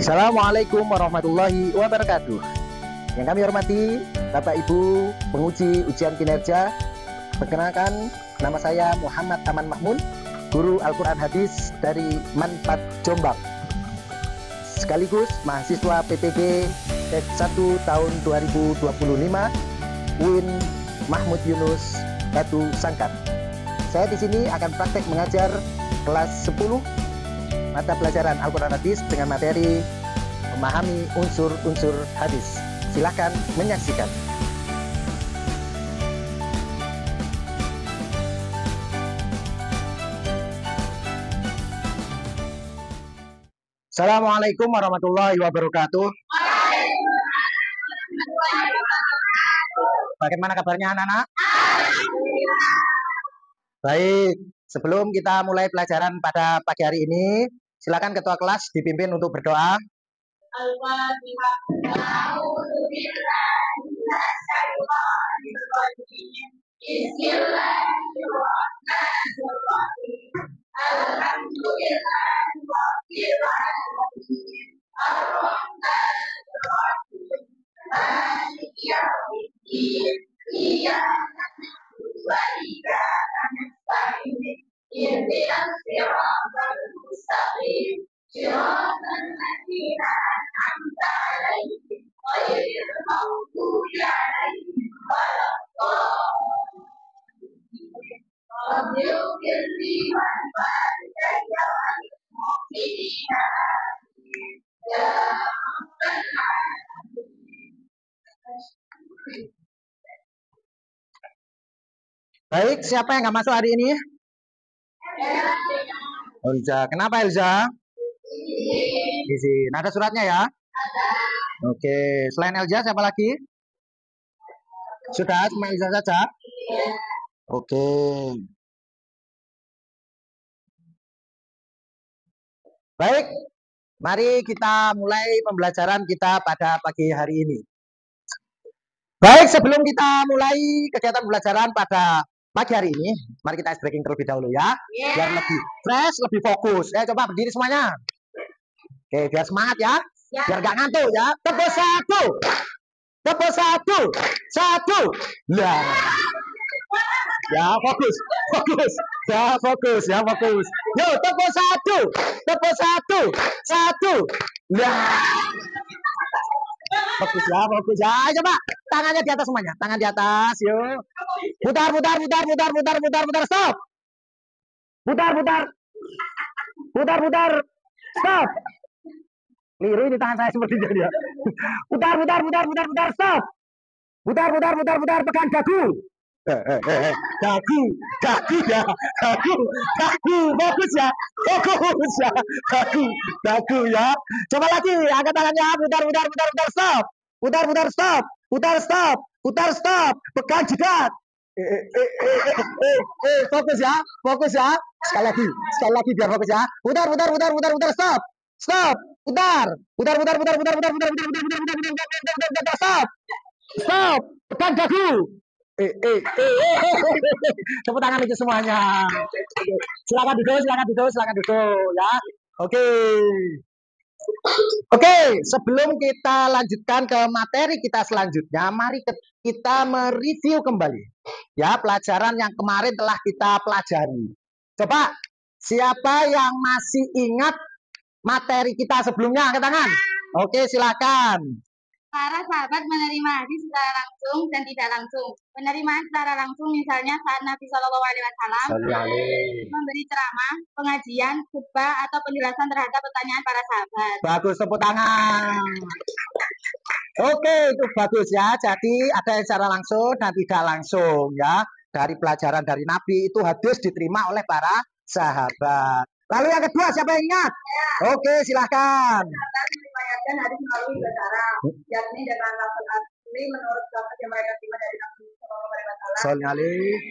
Assalamualaikum warahmatullahi wabarakatuh. Yang kami hormati Bapak Ibu penguji ujian kinerja, perkenalkan nama saya Muhammad Aman Mahmud, guru Al-Quran Hadis dari Manfaat Jombang, sekaligus mahasiswa PTG S1 tahun 2025 UIN Mahmud Yunus Batu Sangkar. Saya di sini akan praktek mengajar kelas 10 mata pelajaran Al-Quran Hadis dengan materi memahami unsur-unsur hadis. Silakan menyaksikan. Assalamualaikum warahmatullahi wabarakatuh. Bagaimana kabarnya anak-anak? Baik, sebelum kita mulai pelajaran pada pagi hari ini, silakan ketua kelas dipimpin untuk berdoa. Baik, siapa yang nggak masuk hari ini? Elza. Kenapa Elza? Izin. Ada suratnya ya? Oke. Selain Elza, siapa lagi? Sudah, cuma Elza saja? Oke. Baik, mari kita mulai pembelajaran kita pada pagi hari ini. Baik, sebelum kita mulai kegiatan pembelajaran pada pagi hari ini, mari kita ice breaking terlebih dahulu ya, biar lebih fresh, lebih fokus. Coba berdiri semuanya. Oke, biar semangat ya, biar gak ngantuk ya. Tepuk satu, tepuk satu, satu. Nah, ya fokus, fokus, ya fokus, ya fokus. Yo, tepuk satu, satu. Nah, fokus ya. Coba tangannya di atas semuanya, tangan di atas. Yuk. Putar, stop. Putar, stop. Liru ini tangan saya seperti jadi ya. Putar, stop. Putar, pegang dagu. Dagu ya, dagu, fokus ya, dagu ya. Coba lagi, angkat tangannya, putar, stop, pegang jidat. Fokus ya. Sekali lagi biar fokus ya. Putar, stop, putar, stop, pegang dagu. Tepuk tangan itu semuanya. Silakan duduk ya. Oke, sebelum kita lanjutkan ke materi kita selanjutnya, mari kita mereview kembali ya pelajaran yang kemarin telah kita pelajari. Coba siapa yang masih ingat materi kita sebelumnya, angkat tangan. Oke, silakan. Para sahabat menerima hadis secara langsung dan tidak langsung. Penerimaan secara langsung misalnya saat Nabi Shallallahu Alaihi Wasallam memberi ceramah, pengajian, khutbah atau penjelasan terhadap pertanyaan para sahabat. Bagus, tepuk tangan. Oke, itu bagus ya. Jadi ada yang secara langsung dan tidak langsung ya. Dari pelajaran dari Nabi itu hadis diterima oleh para sahabat. Lalu yang kedua, siapa yang ingat? Ya. Oke, silahkan. Meriwayatkan hadis melalui dua cara, yakni dengan lafaz asli menurut lafaz yang mereka terima dari Nabi Sallallahu Alaihi Wasallam,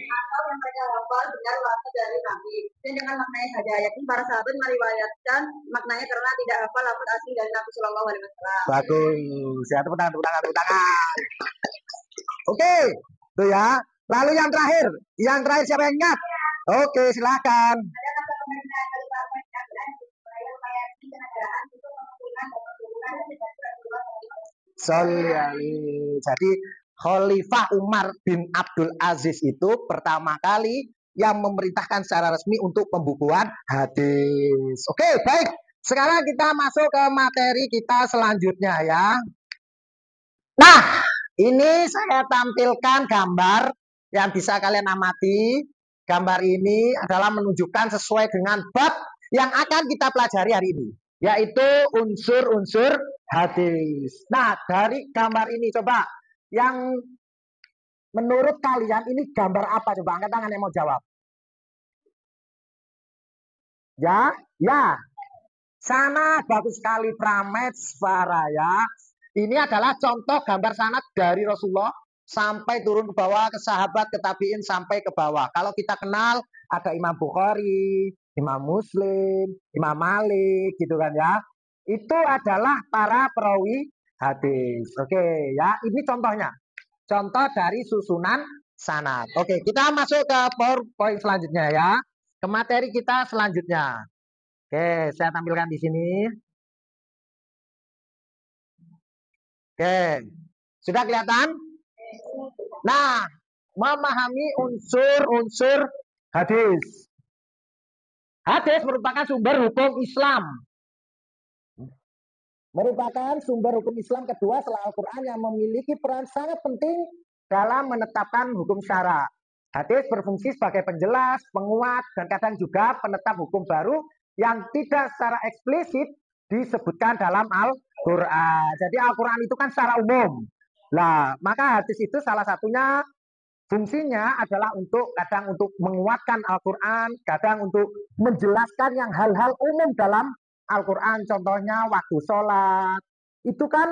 atau yang mereka hafal dengan lafaz dari Nabi. Dan dengan maknanya saja, yakni para sahabat meriwayatkan maknanya karena tidak hafal lafaz asli dari Nabi Sallallahu Alaihi Wasallam. Bagus, ya tepuk tangan. Oke, tuh ya. Lalu yang terakhir siapa yang ingat? Oke, silakan. Jadi Khalifah Umar bin Abdul Aziz itu pertama kali yang memerintahkan secara resmi untuk pembukuan hadis. Oke, baik. Sekarang kita masuk ke materi kita selanjutnya ya. Nah, ini saya tampilkan gambar yang bisa kalian amati. Gambar ini adalah menunjukkan sesuai dengan bab yang akan kita pelajari hari ini, yaitu unsur-unsur hadis. Nah, dari gambar ini coba yang menurut kalian ini gambar apa? Coba angkat tangan yang mau jawab. Ya, ya. Sanad bagus sekali Pramet Svaraya. Ini adalah contoh gambar sanad dari Rasulullah sampai turun ke bawah ke sahabat, ke tabiin sampai ke bawah. Kalau kita kenal ada Imam Bukhari, Imam Muslim, Imam Malik gitu kan ya. Itu adalah para perawi hadis. Oke ya, ini contohnya. Contoh dari susunan sanad. Oke, kita masuk ke PowerPoint selanjutnya ya. Ke materi kita selanjutnya. Oke, saya tampilkan di sini. Oke, sudah kelihatan? Nah, memahami unsur-unsur hadis. Hadis merupakan sumber hukum Islam. Merupakan sumber hukum Islam kedua setelah Al-Quran yang memiliki peran sangat penting dalam menetapkan hukum syara. Hadis berfungsi sebagai penjelas, penguat, dan kadang juga penetap hukum baru yang tidak secara eksplisit disebutkan dalam Al-Quran. Jadi Al-Quran itu kan secara umum. Nah, maka hadis itu salah satunya fungsinya adalah kadang untuk menguatkan Al-Quran, kadang untuk menjelaskan yang hal-hal umum dalam Al-Quran. Contohnya waktu sholat. Itu kan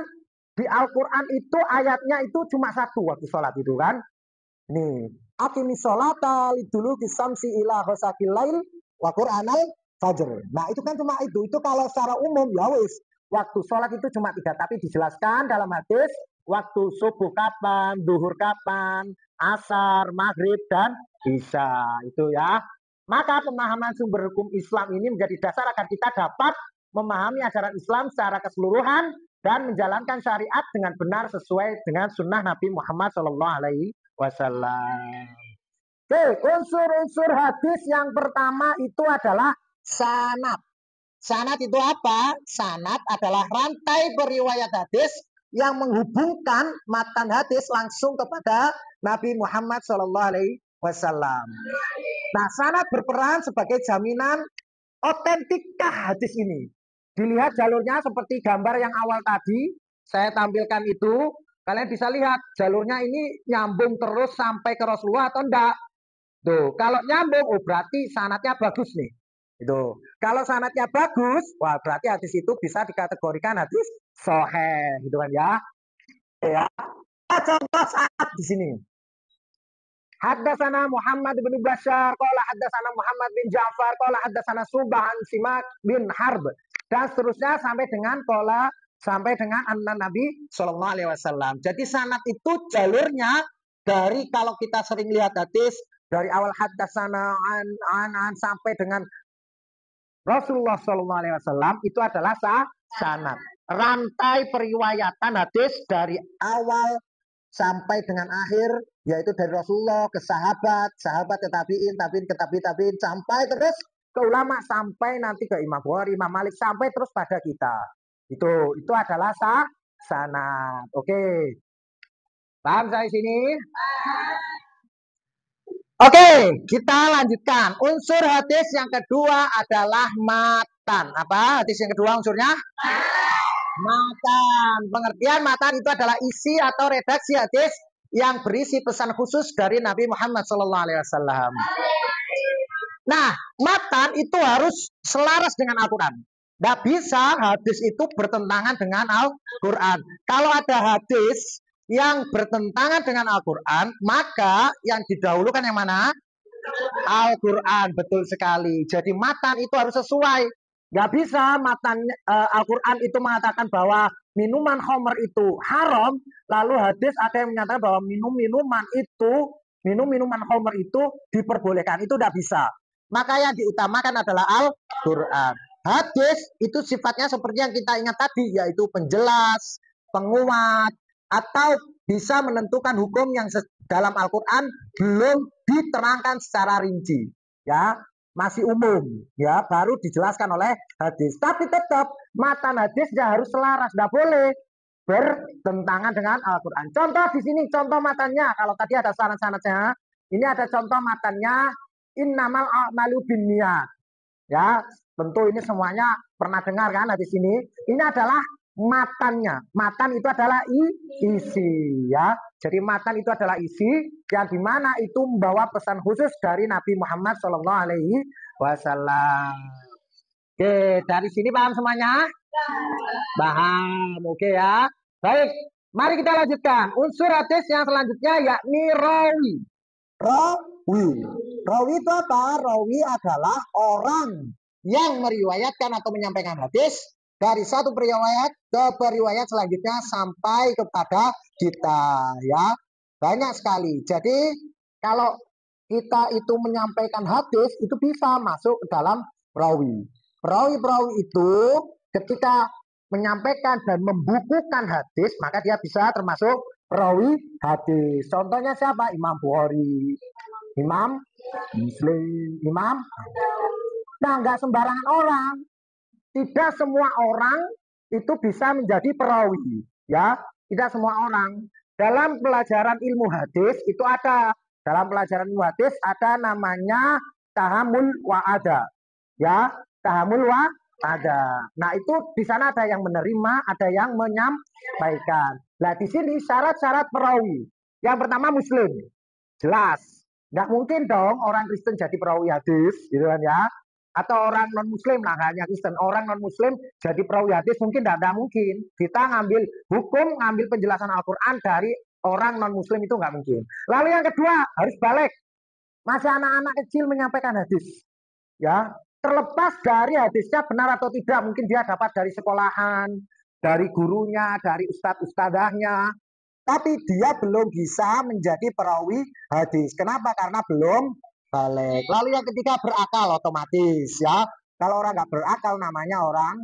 di Al-Quran itu ayatnya itu cuma satu waktu sholat itu kan. Nih, aqimis sholata liduluki samsi ila ghasaqil lail wa qur'anal fajr. Nah, itu kan cuma itu. Itu kalau secara umum ya wis. Waktu sholat itu cuma 3, tapi dijelaskan dalam hadis waktu subuh kapan, duhur kapan, asar, maghrib, dan isya. Itu ya. Maka pemahaman sumber hukum Islam ini menjadi dasar agar kita dapat memahami ajaran Islam secara keseluruhan dan menjalankan syariat dengan benar sesuai dengan sunnah Nabi Muhammad SAW. Oke, unsur-unsur hadis yang pertama itu adalah sanad. Sanad itu apa? Sanad adalah rantai periwayat hadis yang menghubungkan matan hadis langsung kepada Nabi Muhammad SAW. Nah, sanad berperan sebagai jaminan otentikah hadis ini. Dilihat jalurnya seperti gambar yang awal tadi saya tampilkan itu. Kalian bisa lihat jalurnya ini nyambung terus sampai ke Rasulullah atau enggak. Tuh, kalau nyambung, oh berarti sanadnya bagus nih. Itu. Kalau sanadnya bagus, wah berarti hadis itu bisa dikategorikan hadis sahih, gitu kan ya. Ya. Contoh sanad di sini. Haddatsana Muhammad bin Bashar, qala haddatsana Muhammad bin Ja'far, qala haddatsana Subah an Simak bin Harb, dan seterusnya sampai dengan anna Nabi Shallallahu Alaihi Wasallam. Jadi sanad itu jalurnya dari kalau kita sering lihat hadis dari awal haddatsana an sampai dengan Rasulullah Shallallahu Alaihi Wasallam itu adalah sanad. Rantai periwayatan hadis dari awal sampai dengan akhir, yaitu dari Rasulullah ke sahabat, sahabat ke tabiin, tabiin ke tabiin, sampai terus ke ulama, sampai nanti ke Imam Bukhari, Imam Malik, sampai terus pada kita. Itu adalah sanad. Oke. Paham saya sini? Oke, kita lanjutkan. Unsur hadis yang kedua adalah matan. Apa? Hadis yang kedua unsurnya? Matan. Pengertian matan itu adalah isi atau redaksi hadis yang berisi pesan khusus dari Nabi Muhammad SAW. Nah, matan itu harus selaras dengan Al-Quran. Tidak bisa hadis itu bertentangan dengan Al-Quran. Kalau ada hadis yang bertentangan dengan Al-Quran, maka yang didahulukan yang mana? Al-Quran, betul sekali. Jadi matan itu harus sesuai. Nggak bisa matan Al-Quran itu mengatakan bahwa minuman khamr itu haram, lalu hadis ada yang menyatakan bahwa minuman khamr itu diperbolehkan. Itu tidak bisa. Maka yang diutamakan adalah Al-Quran. hadis itu sifatnya seperti yang kita ingat tadi, yaitu penjelas, penguat, atau bisa menentukan hukum yang dalam Al-Quran belum diterangkan secara rinci, ya, masih umum, ya, baru dijelaskan oleh hadis. Tapi tetap matan hadisnya harus selaras, tidak boleh bertentangan dengan Al-Quran. Contoh di sini, contoh matanya. Kalau tadi ada sanad-sanadnya, ini ada contoh matanya. Innamal a'malu binniyat. Ya, tentu ini semuanya pernah dengar kan di sini. Ini adalah matannya. Matan itu adalah isi, ya. Jadi matan itu adalah isi yang dimana itu membawa pesan khusus dari Nabi Muhammad SAW. Oke, dari sini paham semuanya? Paham, oke ya. Baik, mari kita lanjutkan. Unsur hadis yang selanjutnya yakni rawi. Rawi itu apa? Rawi adalah orang yang meriwayatkan atau menyampaikan hadis dari satu periwayat ke periwayat selanjutnya sampai kepada kita, ya. Banyak sekali. Jadi kalau kita itu menyampaikan hadis itu bisa masuk ke dalam rawi. Perawi-perawi itu ketika menyampaikan dan membukukan hadis, maka dia bisa termasuk perawi hadis. Contohnya siapa? Imam Bukhari, Imam Muslim, Imam. Nah, nggak sembarangan orang. Tidak semua orang itu bisa menjadi perawi, ya. Tidak semua orang. Dalam pelajaran ilmu hadis itu ada. Dalam pelajaran ilmu hadis ada namanya tahamul wa'ada, ya. Tahamul wa'ada. Nah, itu di sana ada yang menerima, ada yang menyampaikan. Nah, di sini syarat-syarat perawi. Yang pertama Muslim, jelas. Nggak mungkin dong orang Kristen jadi perawi hadis, gitu kan ya. Atau orang non-muslim, nah hanya Kristen, orang non-muslim jadi perawi hadis mungkin tidak mungkin. Kita ngambil hukum, ngambil penjelasan Al-Quran dari orang non-muslim itu nggak mungkin. Lalu yang kedua, harus balik. Masih anak-anak kecil menyampaikan hadis, ya. Terlepas dari hadisnya benar atau tidak, mungkin dia dapat dari sekolahan, dari gurunya, dari ustadz-ustadzahnya, tapi dia belum bisa menjadi perawi hadis. Kenapa? Karena belum balik. Lalu yang ketiga berakal otomatis, ya. Kalau orang nggak berakal namanya orang,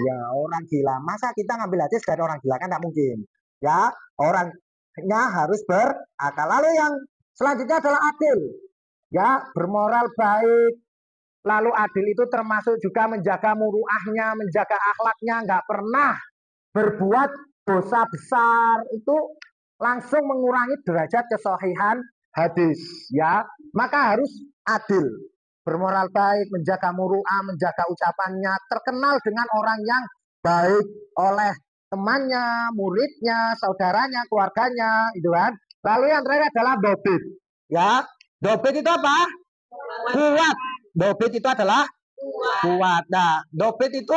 ya, orang gila. Masa kita ngambil hadis dari orang gila, kan nggak mungkin, ya. Orangnya harus berakal. Lalu yang selanjutnya adalah adil, ya, bermoral baik. Lalu adil itu termasuk juga menjaga muruahnya, menjaga akhlaknya, nggak pernah berbuat dosa besar, itu langsung mengurangi derajat kesohihan hadis, ya. Maka harus adil, bermoral baik, menjaga muruah, menjaga ucapannya, terkenal dengan orang yang baik oleh temannya, muridnya, saudaranya, keluarganya, itu kan. Lalu yang terakhir adalah dobit, ya. Dobit itu apa? Kuat. Dobit itu adalah kuat. Nah, dobit itu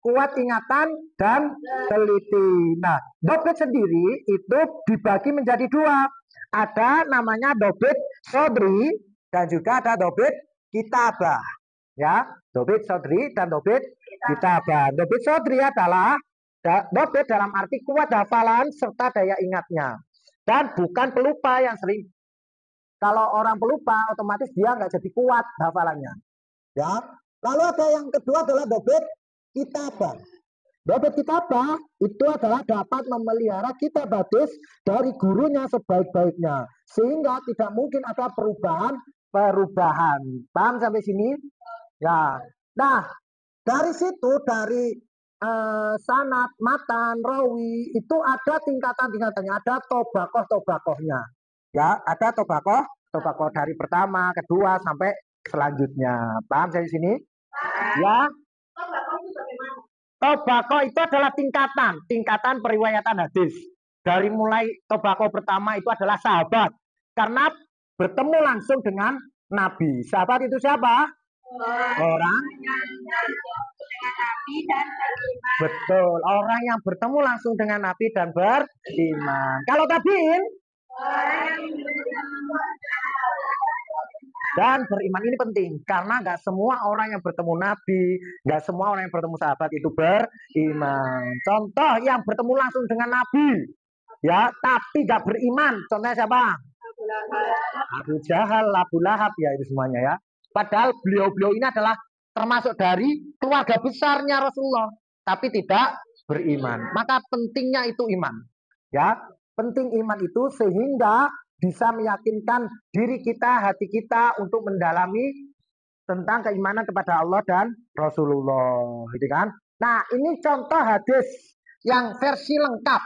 kuat ingatan dan teliti. Nah, dobit sendiri itu dibagi menjadi dua. Ada namanya dobit sodri dan juga ada dobit kitabah. Ya, dobit sodri dan dobit kitabah. Dobit sodri adalah dobit dalam arti kuat hafalan serta daya ingatnya. Dan bukan pelupa yang sering. Kalau orang pelupa, otomatis dia nggak jadi kuat hafalannya. Ya. Lalu ada yang kedua adalah dobit kitabah. Dobit kitabah itu adalah dapat memelihara kitab hadis dari gurunya sebaik-baiknya, sehingga tidak mungkin ada perubahan. Paham sampai sini? Ya. Nah, dari situ, dari sanad, matan, rawi, itu ada tingkatan-tingkatannya, ada tobakoh-tobakohnya. Ya, ada tobakoh dari pertama, kedua sampai selanjutnya. Paham dari sini? Ya. Tobakoh itu adalah tingkatan periwayatan hadis. Dari mulai tobakoh pertama itu adalah sahabat, karena bertemu langsung dengan Nabi. Sahabat itu siapa? Orang. Betul, orang yang bertemu langsung dengan Nabi dan beriman. Kalau tabiin dan beriman ini penting, karena nggak semua orang yang bertemu Nabi, nggak semua orang yang bertemu sahabat itu beriman. Contoh yang bertemu langsung dengan Nabi, ya, tapi nggak beriman. Contohnya siapa? Abu Jahal, Abu Lahab, ya, itu semuanya, ya. Padahal beliau-beliau ini adalah termasuk dari keluarga besarnya Rasulullah, tapi tidak beriman. Maka pentingnya itu iman. Ya, penting iman itu sehingga bisa meyakinkan diri kita, hati kita untuk mendalami tentang keimanan kepada Allah dan Rasulullah, gitu kan? Nah, ini contoh hadis yang versi lengkap,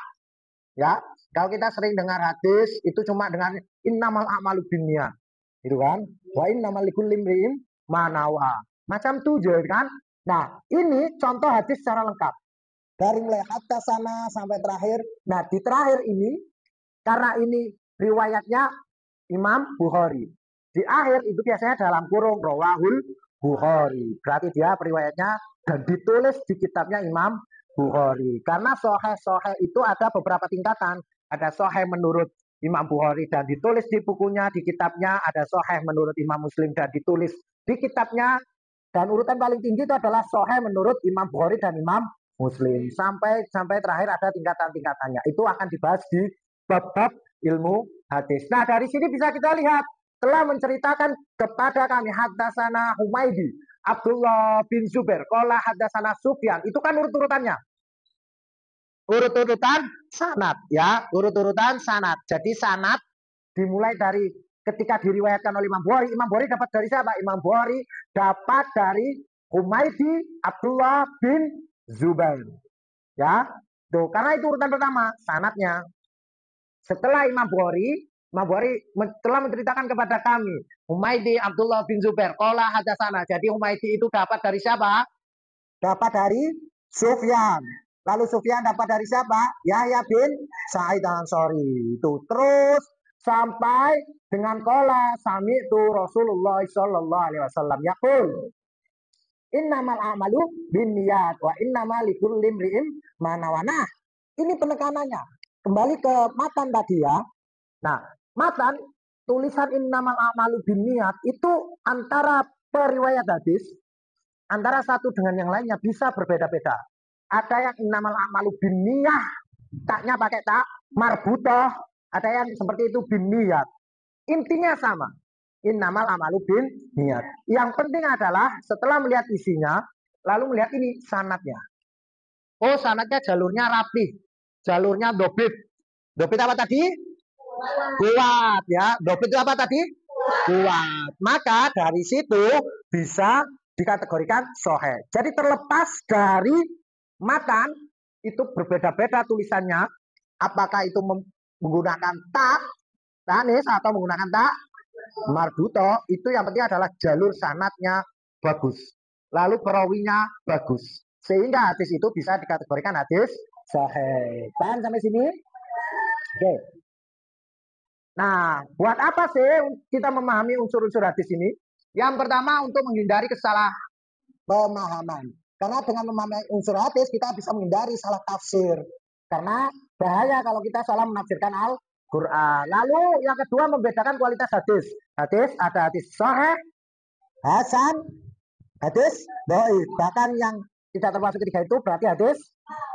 ya. Kalau kita sering dengar hadis itu cuma dengan innamal a'malu binniyat, gitu kan? Wa innamal likulli imri'in ma nawa. Macam tuh, kan? Nah, ini contoh hadis secara lengkap. Dari mulai hatta sana sampai terakhir. Nah, di terakhir ini karena ini riwayatnya Imam Bukhari. Di akhir itu biasanya dalam kurung rawahul Bukhari. Berarti dia periwayatnya dan ditulis di kitabnya Imam Bukhari. Karena sahih itu ada beberapa tingkatan. Ada sahih menurut Imam Bukhari dan ditulis di bukunya, di kitabnya. Ada sahih menurut Imam Muslim dan ditulis di kitabnya. Dan urutan paling tinggi itu adalah sahih menurut Imam Bukhari dan Imam Muslim. Sampai terakhir ada tingkatan-tingkatannya. Itu akan dibahas di bab-bab ilmu hadis. Nah, dari sini bisa kita lihat telah menceritakan kepada kami haddatsana Humaidi Abdullah bin Zubair qala haddatsana Sufyan. Itu kan urut-urutannya. Urut-urutan sanad, ya, urut-urutan sanad. Jadi sanad dimulai dari ketika diriwayatkan oleh Imam Bukhari dapat dari siapa? Imam Bukhari dapat dari Humaidi Abdullah bin Zubair. Ya, tuh, karena itu urutan pertama sanadnya. Setelah Imam Bukhari telah menceritakan kepada kami Humaidi Abdullah bin Zubair qala hadatsana. Jadi Humaidi itu dapat dari siapa? Dapat dari Sufyan. Lalu Sufyan dapat dari siapa? Yahya bin Sa'id Al-Ansari. Itu terus sampai dengan qala sami'tu Rasulullah sallallahu alaihi wasallam yaqul innamal a'malu binniyat wa innamal likulli imri'in ma nawa. Nah, ini penekanannya. Kembali ke matan tadi, ya. Nah, matan tulisan innamal a'malu binniyat itu antara periwayat hadis antara satu dengan yang lainnya bisa berbeda-beda. Ada yang innamal a'malu binniyah, taknya pakai tak marbutah, ada yang seperti itu binniyat. Intinya sama. Innamal a'malu binniyat. Yang penting adalah setelah melihat isinya, lalu melihat ini sanadnya. Oh, sanadnya jalurnya rapi. Jalurnya dobit. Dobit apa tadi? Kuat, ya. Dobit itu apa tadi? Kuat. Maka dari situ bisa dikategorikan sahih. Jadi terlepas dari matan itu berbeda-beda tulisannya. Apakah itu menggunakan tak tanis atau menggunakan tak marbuto, itu yang penting adalah jalur sanadnya bagus. Lalu perawinya bagus. Sehingga hadis itu bisa dikategorikan hadis sahih. Paham sampai sini? Oke. Nah, buat apa sih kita memahami unsur-unsur hadis ini? Yang pertama untuk menghindari kesalahpahaman. Karena dengan memahami unsur hadis kita bisa menghindari salah tafsir. Karena bahaya kalau kita salah menafsirkan Al-Quran. Lalu yang kedua membedakan kualitas hadis. Hadis ada hadis sahih, hasan, hadis dhaif. Bahkan yang tidak termasuk ketiga itu berarti hadis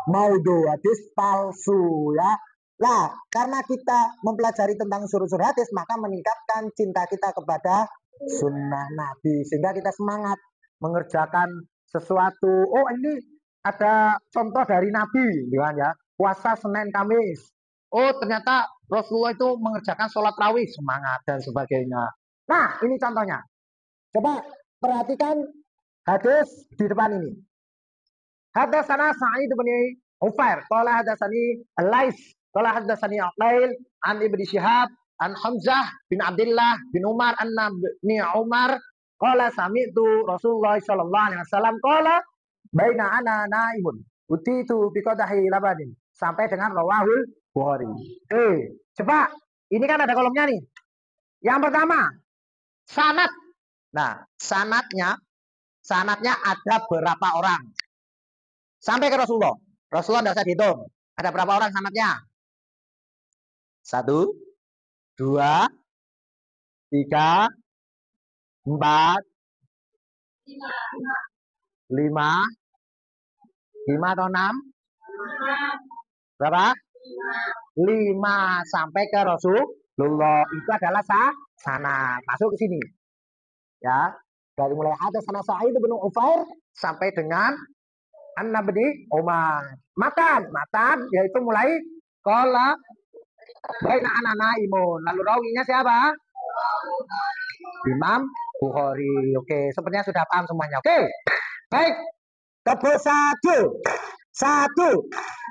maudhu, hadis palsu, ya. Nah, karena kita mempelajari tentang unsur-unsur hadis, maka meningkatkan cinta kita kepada sunnah Nabi. Sehingga kita semangat mengerjakan sesuatu. Oh, ini ada contoh dari Nabi, ya. Puasa Senin Kamis. Oh, ternyata Rasulullah itu mengerjakan sholat rawih, semangat, dan sebagainya. Nah, ini contohnya. Coba perhatikan hadis di depan ini. Hadatsana Sa'id bin Ufair, qala hadatsani Al-Lais, qala hadatsani Aqail an Ibnu Syihab an Hamzah bin Abdullah bin Umar anna bin Umar qala sami'tu Rasulullah sallallahu alaihi wasallam qala baina ana naimun utitu bi qadahi labanin sampai dengan rawahul Bukhari. Coba ini kan ada kolomnya nih. Yang pertama, sanad. Nah, sanadnya ada berapa orang? Sampai ke Rasulullah. Rasulullah tidak usah dihitung. Ada berapa orang sanadnya? 1, 2, 3, 4, 5 atau 6? Berapa? 5 sampai ke Rasulullah. Itu adalah sanad. Masuk ke sini. Ya. Dari mulai hadatsana Sa'id bin Ufair sampai dengan An-Nabi Umar. Matan yaitu mulai qala baina ana imun. Lalu rawinya siapa? Imam Bukhari. Oke, sepertinya sudah paham semuanya. Oke. Baik. Tepuk satu.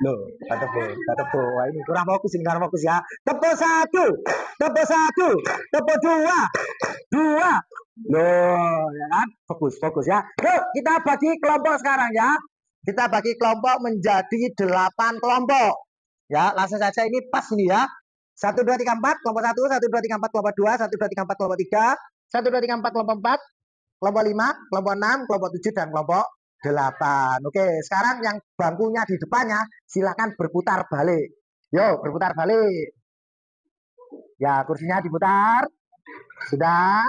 Loh, tepuk. Wah, ini kurang fokus ya. Tepuk satu. Tepuk dua. Loh, ya kan? Fokus ya. Yuk, kita bagi kelompok sekarang ya. Kita bagi kelompok menjadi 8 kelompok. Ya, langsung saja ini pas ini ya. 1 2 3 4 kelompok 1, 1 2 3 4 kelompok 2, 1 2 3 4 kelompok 3, 1 2 3 4 kelompok 4, kelompok 5, kelompok 6, kelompok 7 dan kelompok 8. Oke, sekarang yang bangkunya di depannya silakan berputar balik. Yo, berputar balik. Ya, kursinya diputar. Sudah.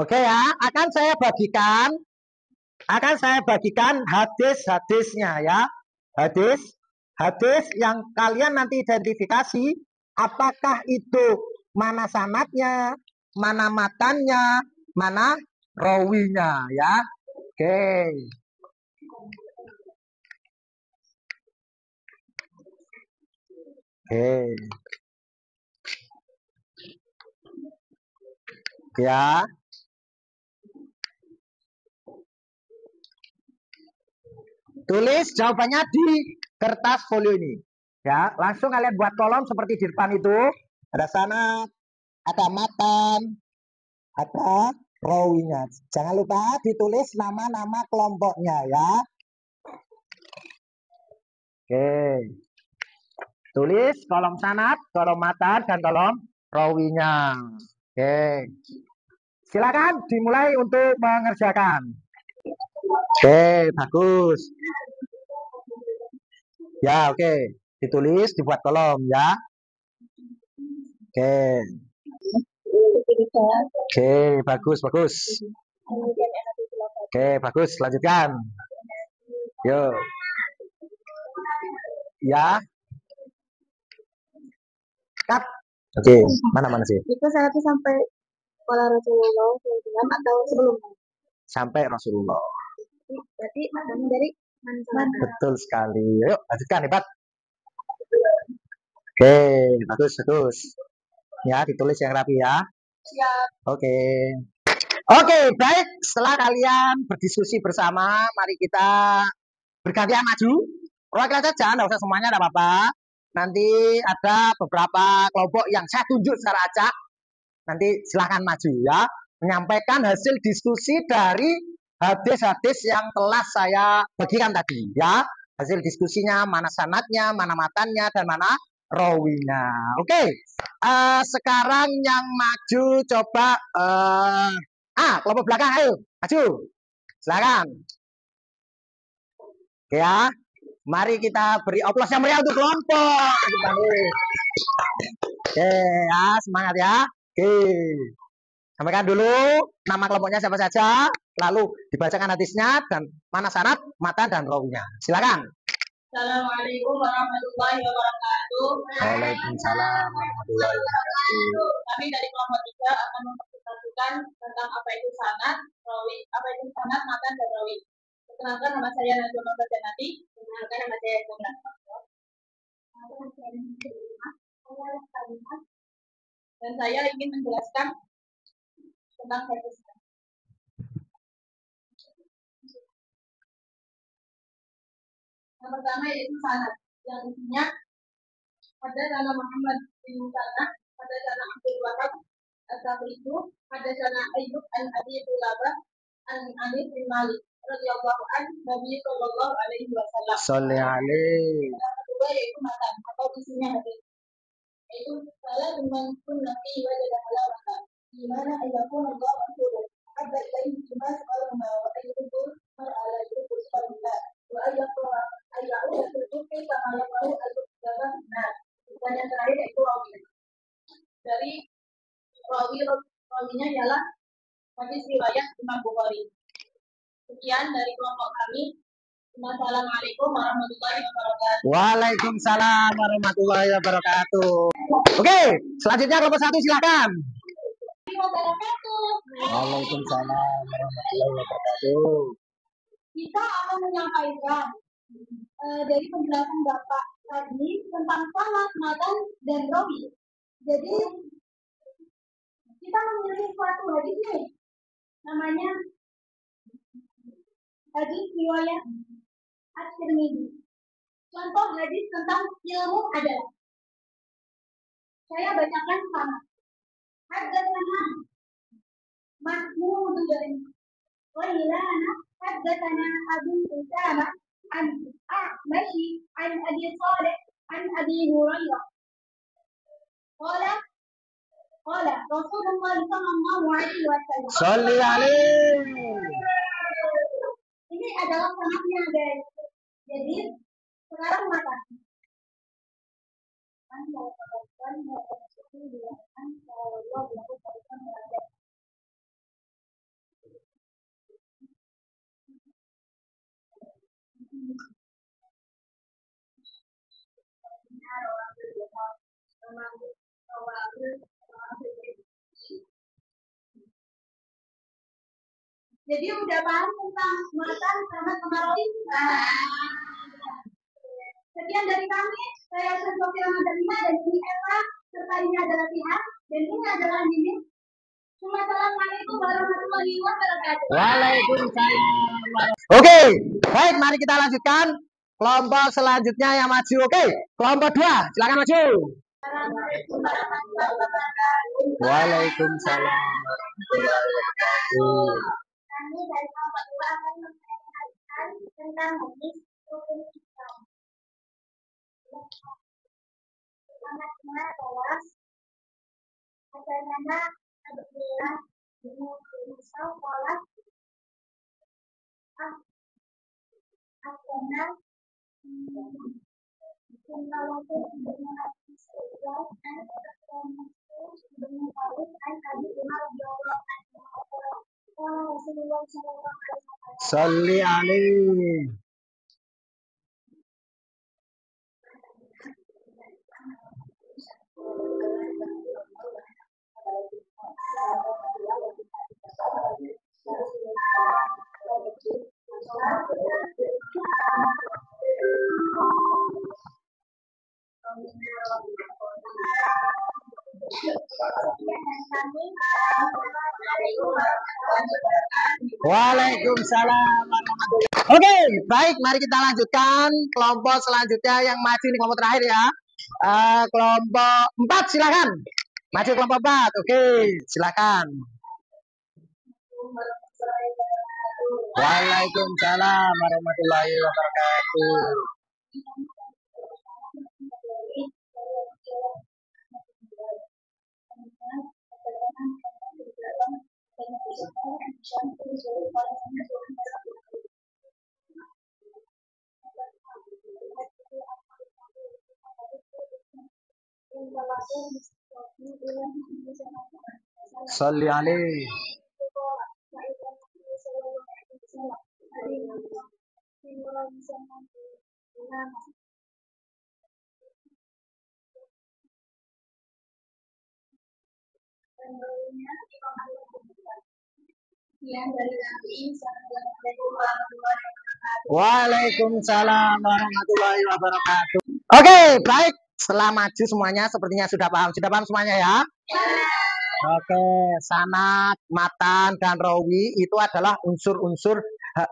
Oke ya, akan saya bagikan hadis-hadisnya ya. Hadis yang kalian nanti identifikasi apakah itu mana sanadnya, mana matannya, mana rawinya ya. Oke. Ya. Tulis jawabannya di kertas folio ini. Ya, langsung kalian buat kolom seperti di depan itu. Ada sanad, ada matan, ada rawinya. Jangan lupa ditulis nama-nama kelompoknya ya. Oke. Tulis kolom sanad, kolom matan, dan kolom rawinya. Oke. Silakan dimulai untuk mengerjakan. Oke, bagus. Ya, oke. Ditulis, dibuat kolom ya. Oke. Oke, bagus. Oke, bagus. Lanjutkan. Yuk. Ya. Cut. Oke, mana sih? Itu syaratnya sampai pola Rasulullah atau sebelumnya? Sampai Rasulullah. Berarti maknanya dari mana? Betul sekali. Yuk, lanjutkan, hebat. Oke, bagus. Ya, ditulis yang rapi ya. Siap. Oke, baik. Setelah kalian berdiskusi bersama, mari kita bergantian maju. Perwakilan saja, nggak usah semuanya, nggak apa-apa. Nanti ada beberapa kelompok yang saya tunjuk secara acak. Nanti silahkan maju ya. Menyampaikan hasil diskusi dari hadis-hadis yang telah saya bagikan tadi ya. Hasil diskusinya, mana sanadnya, mana matannya, dan mana rawinya. Oke. Sekarang yang maju coba kelompok belakang, ayo maju. Silakan. Ya. Mari kita beri aplaus yang meriah untuk kelompok. Oke, ya, semangat ya. Oke. Sampaikan dulu nama kelompoknya siapa saja, lalu dibacakan hadisnya dan mana sanad, matan dan rawinya. Silakan. Assalamualaikum warahmatullahi wabarakatuh. Waalaikumsalam warahmatullahi wabarakatuh. Kami dari kelompok 3 akan mempresentasikan tentang apa itu sanad, rawi, matan dan rawi. Perkenalkan, nama saya Najwa Mafaljanati. Perkenalkan, nama saya Jumlah. Dan saya ingin menjelaskan tentang hadis. Yang pertama yaitu sanad, yang isinya pada sana Muhammad bin Musanna, pada sana Abdul Wahab Al-Safri, pada sana Ayyub Al-Abi Bulabah An-Anis bin Malik radhiyallahu anhu Nabi sallallahu alaihi wasallam. Sholli alaihi. Yang kedua yaitu matan atau isinya hadis. Yaitu salah dengan sunnati wajah halawatan. Di mana ayakun Allah Rasulullah. Abda ilaihi jimas al-ma wa ayyubul mar'ala yubul sallallahu wa ayyakun tertutupi sama yang lalu al-jabah. Nah, dan yang terakhir yaitu rawi. Dari rawinya ialah hadis riwayat Imam Bukhari. Sekian dari kelompok kami. Assalamualaikum warahmatullahi wabarakatuh. Waalaikumsalam warahmatullahi wabarakatuh. Oke, selanjutnya kelompok 1 silakan. Waalaikumsalam warahmatullahi wabarakatuh. Kita akan menyampaikan dari penjelasan Bapak tadi tentang salat, matan, dan rawi. Jadi kita memilih suatu hadis nih, namanya hadis riwayat At-Tirmidzi. Contoh hadis tentang ilmu adalah, saya bacakan sama. Haddatsana Mahmud bin Ghailana haddatsana Abu Usama an A'mashi an Abi Salih an Abi Hurairah. Qala Rasulullah sallallahu alaihi wasallam. Sholli alaihi. Ini adalah sanadnya, guys. Jadi sekarang mata. Jadi udah paham tentang matan sama rawi. Sekian dari kami. Saya Sofia Madarina dan ini Eva, serta ini adalah Tihan dan ini adalah Nini. Assalamualaikum warahmatullahi wabarakatuh. Waalaikumsalam. Oke, baik, mari kita lanjutkan. Kelompok selanjutnya yang maju. Oke, kelompok 2, silakan maju. Assalamualaikum warahmatullahi wabarakatuh. Waalaikumsalam warahmatullahi wabarakatuh. Kami dari kelompok 2 akan menyampaikan tentang hadis rukun Islam. Pertama adalah Haddatsana Abdullah bin Musa qala Akhbarana Sholli alaihi. Waalaikumsalam warahmatullahi wabarakatuh. Oke, baik, mari kita lanjutkan kelompok selanjutnya yang maju ini kelompok terakhir ya. Kelompok 4 silakan. Maju kelompok 4. Oke, silakan. Waalaikumsalam warahmatullahi wabarakatuh. Sholli alaihi. Waalaikumsalam warahmatullahi wabarakatuh. Oke, baik. Setelah maju semuanya sepertinya sudah paham. Sudah paham semuanya ya? Oke, sanad, matan, dan rawi itu adalah unsur-unsur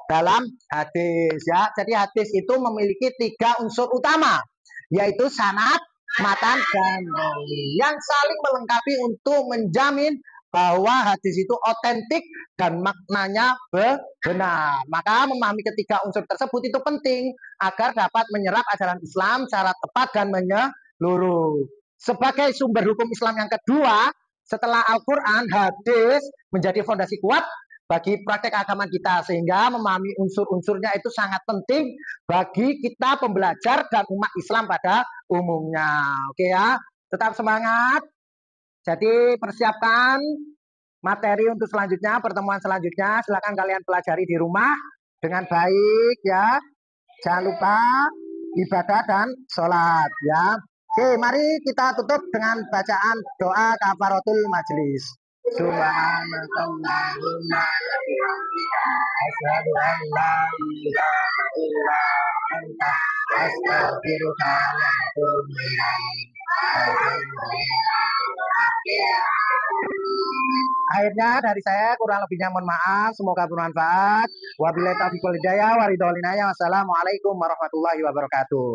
dalam hadis ya. Jadi hadis itu memiliki 3 unsur utama, yaitu sanad, matan, dan rawi yang saling melengkapi untuk menjamin bahwa hadis itu otentik dan maknanya benar. Maka memahami ketiga unsur tersebut itu penting agar dapat menyerap ajaran Islam secara tepat dan menyeluruh. Sebagai sumber hukum Islam yang kedua, setelah Al-Quran, hadis menjadi fondasi kuat bagi praktek agama kita, sehingga memahami unsur-unsurnya itu sangat penting bagi kita pembelajar dan umat Islam pada umumnya. Oke ya, tetap semangat. Jadi persiapkan materi untuk selanjutnya, pertemuan selanjutnya. Silakan kalian pelajari di rumah dengan baik ya. Jangan lupa ibadah dan sholat ya. Oke, mari kita tutup dengan bacaan doa kafaratul majelis. Subhanakallahumma asyhadu an la ilaha illa anta astaghfiruka wa atubu ilaik. Akhirnya dari saya kurang lebihnya mohon maaf, semoga bermanfaat. Wabillahi taufiq wal hidayah wa ridho wal inayah. Wassalamualaikum warahmatullahi wabarakatuh.